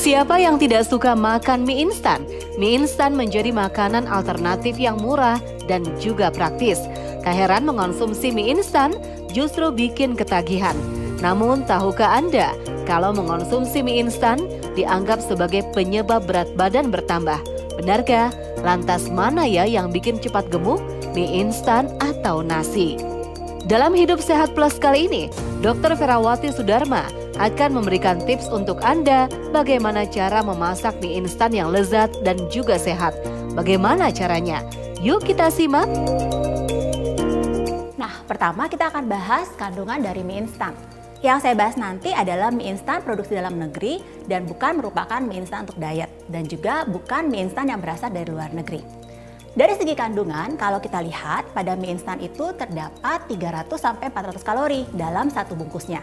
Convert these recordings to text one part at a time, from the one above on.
Siapa yang tidak suka makan mie instan? Mie instan menjadi makanan alternatif yang murah dan juga praktis. Tak heran mengonsumsi mie instan justru bikin ketagihan. Namun tahukah Anda kalau mengonsumsi mie instan dianggap sebagai penyebab berat badan bertambah? Benarkah? Lantas mana ya yang bikin cepat gemuk? Mie instan atau nasi? Dalam Hidup Sehat Plus kali ini, Dr. Ferawati Sudarma akan memberikan tips untuk Anda bagaimana cara memasak mie instan yang lezat dan juga sehat. Bagaimana caranya? Yuk kita simak. Nah, pertama kita akan bahas kandungan dari mie instan. Yang saya bahas nanti adalah mie instan produksi dalam negeri dan bukan merupakan mie instan untuk diet dan juga bukan mie instan yang berasal dari luar negeri. Dari segi kandungan, kalau kita lihat pada mie instan itu terdapat 300-400 kalori dalam satu bungkusnya.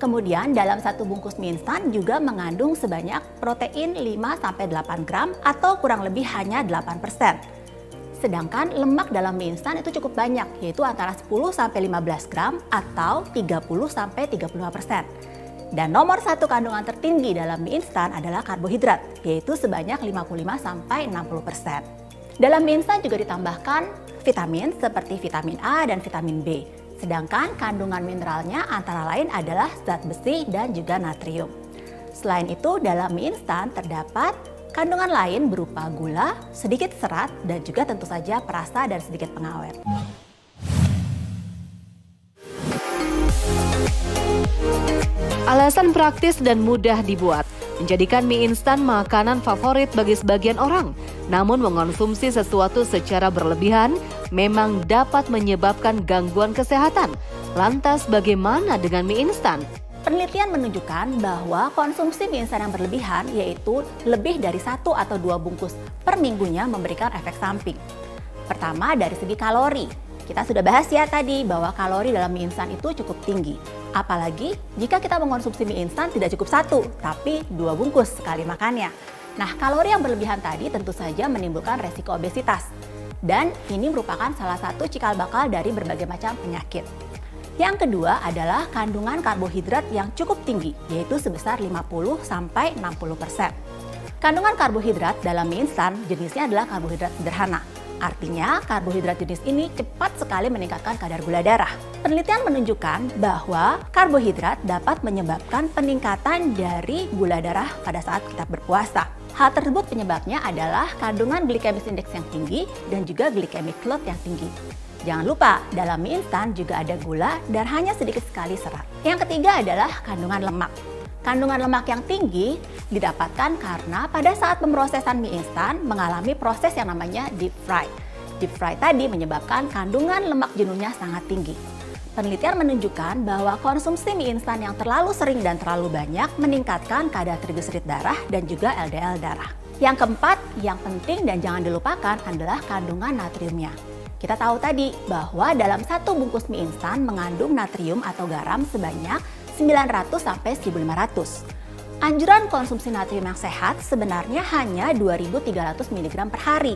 Kemudian dalam satu bungkus mie instan juga mengandung sebanyak protein 5-8 gram atau kurang lebih hanya 8%. Sedangkan lemak dalam mie instan itu cukup banyak, yaitu antara 10-15 gram atau 30-35%. Dan nomor satu kandungan tertinggi dalam mie instan adalah karbohidrat, yaitu sebanyak 55-60%. Dalam mie instan juga ditambahkan vitamin seperti vitamin A dan vitamin B. Sedangkan kandungan mineralnya antara lain adalah zat besi dan juga natrium. Selain itu, dalam mie instan terdapat kandungan lain berupa gula, sedikit serat, dan juga tentu saja perasa dan sedikit pengawet. Alasan praktis dan mudah dibuat menjadikan mie instan makanan favorit bagi sebagian orang. Namun mengonsumsi sesuatu secara berlebihan memang dapat menyebabkan gangguan kesehatan. Lantas bagaimana dengan mie instan? Penelitian menunjukkan bahwa konsumsi mie instan yang berlebihan, yaitu lebih dari 1 atau 2 bungkus per minggunya, memberikan efek samping. Pertama, dari segi kalori. Kita sudah bahas ya tadi bahwa kalori dalam mie instan itu cukup tinggi. Apalagi jika kita mengonsumsi mie instan tidak cukup 1, tapi 2 bungkus sekali makannya. Nah, kalori yang berlebihan tadi tentu saja menimbulkan resiko obesitas. Dan ini merupakan salah satu cikal bakal dari berbagai macam penyakit. Yang kedua adalah kandungan karbohidrat yang cukup tinggi, yaitu sebesar 50-60%. Kandungan karbohidrat dalam mie instan jenisnya adalah karbohidrat sederhana. Artinya, karbohidrat jenis ini cepat sekali meningkatkan kadar gula darah. Penelitian menunjukkan bahwa karbohidrat dapat menyebabkan peningkatan dari gula darah pada saat kita berpuasa. Hal tersebut penyebabnya adalah kandungan glycemic index yang tinggi dan juga glycemic load yang tinggi. Jangan lupa, dalam mie instan juga ada gula dan hanya sedikit sekali serat. Yang ketiga adalah kandungan lemak. Kandungan lemak yang tinggi didapatkan karena pada saat pemrosesan mie instan mengalami proses yang namanya deep fry. Deep fry tadi menyebabkan kandungan lemak jenuhnya sangat tinggi. Penelitian menunjukkan bahwa konsumsi mie instan yang terlalu sering dan terlalu banyak meningkatkan kadar trigliserid darah dan juga LDL darah. Yang keempat, yang penting dan jangan dilupakan adalah kandungan natriumnya. Kita tahu tadi bahwa dalam satu bungkus mie instan mengandung natrium atau garam sebanyak 900-1500. Anjuran konsumsi natrium yang sehat sebenarnya hanya 2300 mg per hari.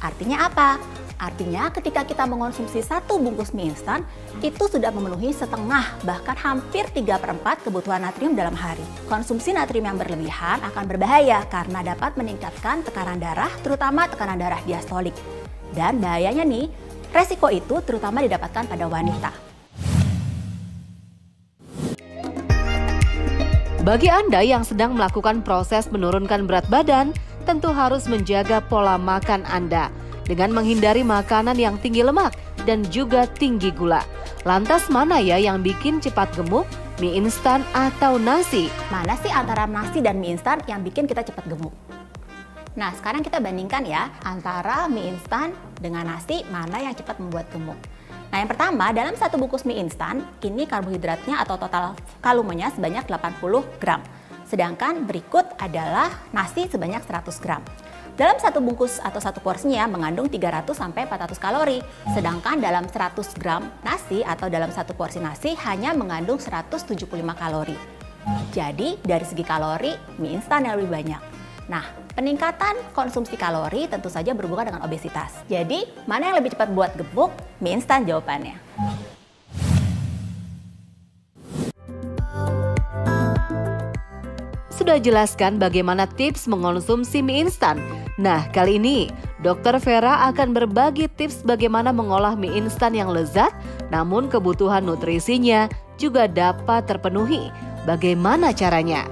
Artinya apa? Artinya ketika kita mengonsumsi satu bungkus mie instan, itu sudah memenuhi setengah bahkan hampir 3/4 kebutuhan natrium dalam hari. Konsumsi natrium yang berlebihan akan berbahaya karena dapat meningkatkan tekanan darah, terutama tekanan darah diastolik. Dan bahayanya nih, resiko itu terutama didapatkan pada wanita. Bagi Anda yang sedang melakukan proses menurunkan berat badan, tentu harus menjaga pola makan Anda dengan menghindari makanan yang tinggi lemak dan juga tinggi gula. Lantas mana ya yang bikin cepat gemuk? Mie instan atau nasi? Mana sih antara nasi dan mie instan yang bikin kita cepat gemuk? Nah, sekarang kita bandingkan ya antara mie instan dengan nasi, mana yang cepat membuat gemuk. Nah, yang pertama, dalam satu bungkus mie instan, ini karbohidratnya atau total kalumenya sebanyak 80 gram. Sedangkan berikut adalah nasi sebanyak 100 gram. Dalam satu bungkus atau satu porsinya mengandung 300-400 kalori. Sedangkan dalam 100 gram nasi atau dalam satu porsi nasi hanya mengandung 175 kalori. Jadi, dari segi kalori, mie instan yang lebih banyak. Nah, peningkatan konsumsi kalori tentu saja berhubungan dengan obesitas. Jadi, mana yang lebih cepat buat gemuk? Mie instan jawabannya. sudah jelaskan bagaimana tips mengonsumsi mie instan. Nah, kali ini Dr. Vera akan berbagi tips bagaimana mengolah mie instan yang lezat, namun kebutuhan nutrisinya juga dapat terpenuhi. Bagaimana caranya?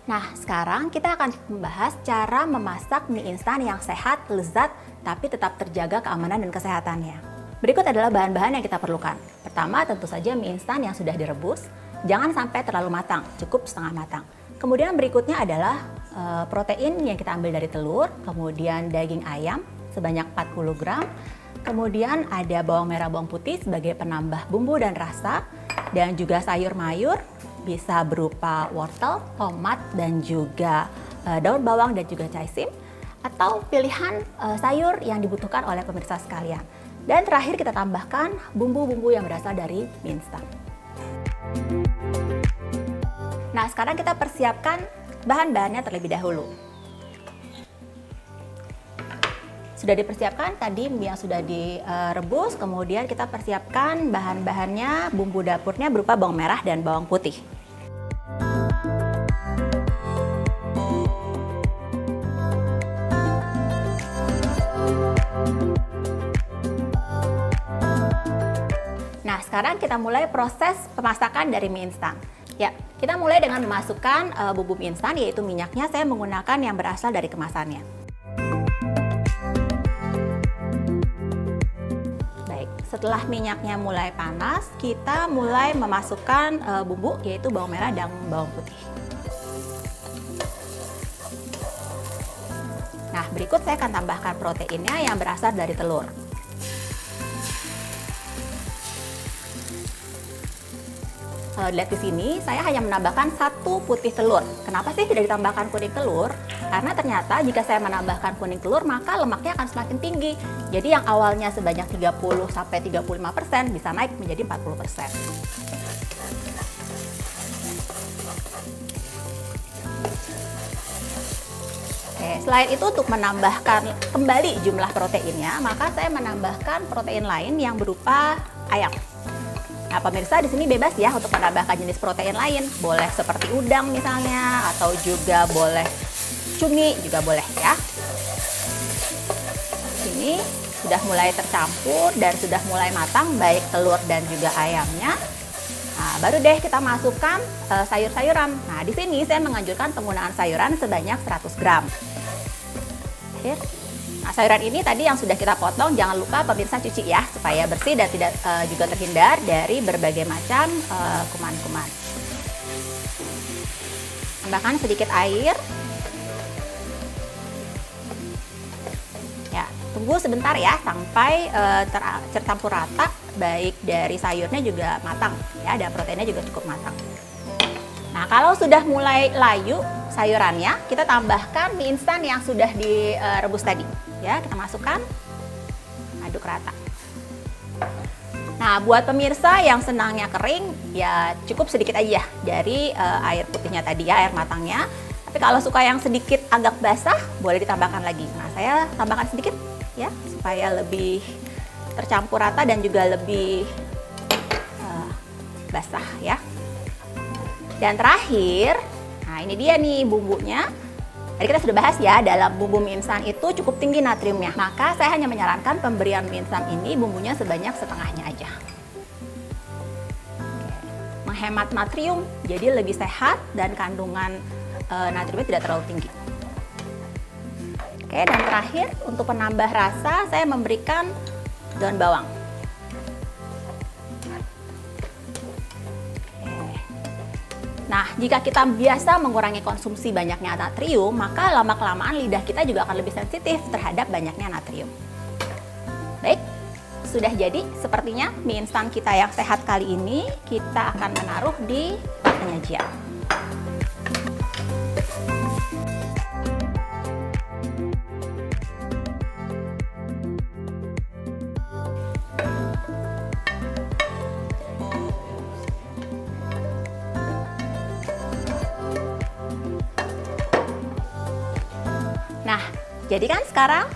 Nah, sekarang kita akan membahas cara memasak mie instan yang sehat, lezat, tapi tetap terjaga keamanan dan kesehatannya. Berikut adalah bahan-bahan yang kita perlukan. Pertama, tentu saja mie instan yang sudah direbus. Jangan sampai terlalu matang, cukup setengah matang. Kemudian berikutnya adalah protein yang kita ambil dari telur, kemudian daging ayam sebanyak 40 gram, kemudian ada bawang merah, bawang putih sebagai penambah bumbu dan rasa, dan juga sayur mayur, bisa berupa wortel, tomat, dan juga daun bawang dan juga caisim, atau pilihan sayur yang dibutuhkan oleh pemirsa sekalian. Dan terakhir kita tambahkan bumbu-bumbu yang berasal dari mie instan. Nah, sekarang kita persiapkan bahan-bahannya terlebih dahulu. Sudah dipersiapkan tadi mie yang sudah direbus, kemudian kita persiapkan bahan-bahannya, bumbu dapurnya berupa bawang merah dan bawang putih. Nah, sekarang kita mulai proses pemasakan dari mie instan. Ya, kita mulai dengan memasukkan bumbu mie instan, yaitu minyaknya. Saya menggunakan yang berasal dari kemasannya. Baik, setelah minyaknya mulai panas, kita mulai memasukkan bumbu, yaitu bawang merah dan bawang putih. Nah, berikut saya akan tambahkan proteinnya yang berasal dari telur. Kalau dilihat di sini, saya hanya menambahkan 1 putih telur. Kenapa sih tidak ditambahkan kuning telur? Karena ternyata jika saya menambahkan kuning telur, maka lemaknya akan semakin tinggi. Jadi yang awalnya sebanyak 30-35% bisa naik menjadi 40%. Oke, selain itu untuk menambahkan kembali jumlah proteinnya, maka saya menambahkan protein lain yang berupa ayam. Nah, pemirsa di sini bebas ya untuk menambahkan jenis protein lain. Boleh seperti udang misalnya, atau juga boleh cumi juga boleh ya. Ini sudah mulai tercampur dan sudah mulai matang baik telur dan juga ayamnya. Nah, baru deh kita masukkan sayur-sayuran. Nah, di sini saya menganjurkan penggunaan sayuran sebanyak 100 gram. Nah, sayuran ini tadi yang sudah kita potong, jangan lupa pemirsa cuci ya, supaya bersih dan tidak juga terhindar dari berbagai macam kuman-kuman. Tambahkan sedikit air. Ya, tunggu sebentar ya sampai tercampur rata, baik dari sayurnya juga matang ya, dan proteinnya juga cukup matang. Nah, kalau sudah mulai layu sayurannya, kita tambahkan mie instan yang sudah direbus tadi. Ya, kita masukkan, aduk rata. Nah, buat pemirsa yang senangnya kering, ya cukup sedikit aja dari air putihnya tadi ya, air matangnya. Tapi kalau suka yang sedikit agak basah, boleh ditambahkan lagi. Nah, saya tambahkan sedikit ya, supaya lebih tercampur rata dan juga lebih basah ya. Dan terakhir, nah ini dia nih bumbunya. Tadi kita sudah bahas ya, dalam bumbu mie instan itu cukup tinggi natriumnya. Maka saya hanya menyarankan pemberian mie instan ini bumbunya sebanyak setengahnya aja. Menghemat natrium, jadi lebih sehat dan kandungan natriumnya tidak terlalu tinggi. Oke, dan terakhir untuk penambah rasa saya memberikan daun bawang. Nah, jika kita biasa mengurangi konsumsi banyaknya natrium, maka lama-kelamaan lidah kita juga akan lebih sensitif terhadap banyaknya natrium. Baik, sudah jadi sepertinya mie instan kita yang sehat kali ini kita akan menaruh di penyajian. Nah, jadi kan sekarang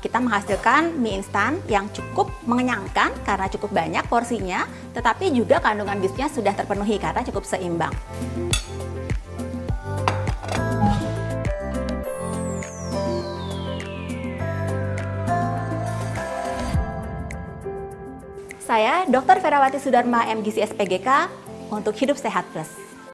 kita menghasilkan mie instan yang cukup mengenyangkan karena cukup banyak porsinya, tetapi juga kandungan gizinya sudah terpenuhi karena cukup seimbang. Saya Dr. Ferawati Sudarma, MGisi SPGK, untuk Hidup Sehat Plus.